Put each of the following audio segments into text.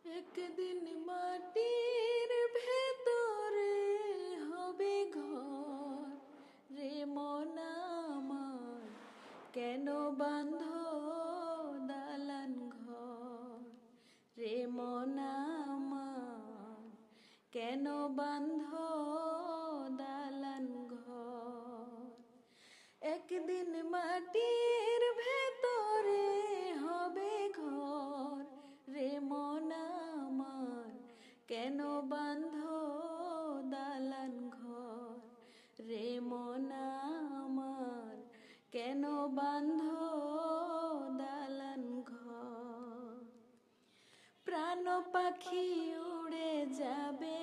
একদিন মাটির ভেতরে হবে ঘর রে মন আমার, কেন বাঁধ দালান ঘর রে মন আমার, কেন বাঁধ দালান ঘর। একদিন মাটির ভেতরে হবে ঘর রে মন আমার, কেন বাঁধ দালান ঘর রে মন আমার, কেন বাঁধ দালান ঘর। প্রাণ পাখি উড়ে যাবে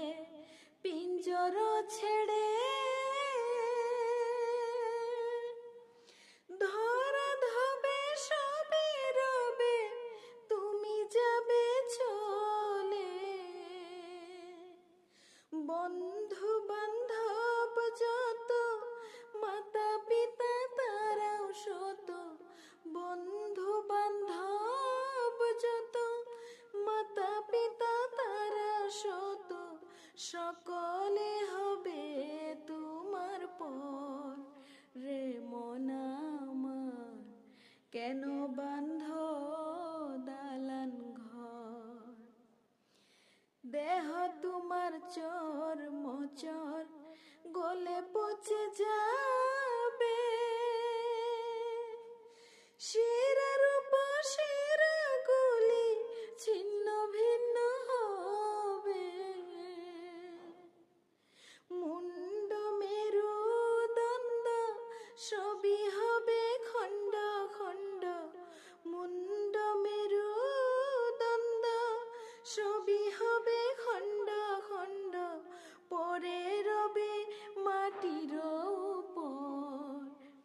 পিঞ্জর ছেড়ে, ধরা ধবে সবে রবে তুমি যাবে চলে। বন্ধু বান্ধব যত মাতা পিতা তারাও শত, বন্ধু বান্ধব যত মাতা পিতা তারা শত, সকলে হবে তোমার পর রে মন আমার, কেন বাঁধ দালান ঘর। দেহ তোমার চর মোচর গলে পচে যাবে, শিরার উপর শিরা গুলি ছিন্ন ভিন্ন হবে। মুন্ড মেরু দণ্ড সবই হবে খণ্ড খণ্ড, মুন্ড মেরু দণ্ড সবই হবে খণ্ড খণ্ড, পরে রবে মাটির উপর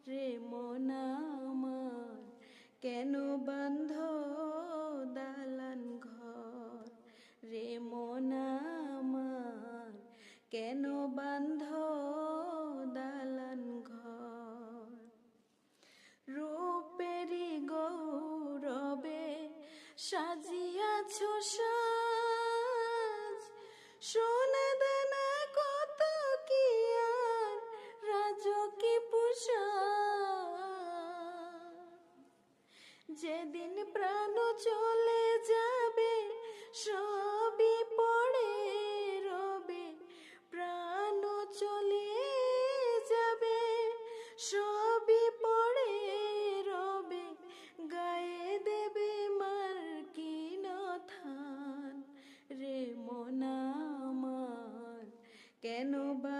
রে মন আমার, কেন বাঁধ দালান ঘর রে মন আমার, কেন বাঁধ দালান ঘর। রূপেরি গৌরবে সাজিয়াছ সাজ, সোনা দানা কত কি আর রাজকি পোশাক। যেদিন প্রাণ চলে যাবে সবই পড়ে রবে, প্রাণ চলে যাবে সবই পড়ে রবে, গায়ে দেবে মার্কিন থান রে মন আমার, কেন বা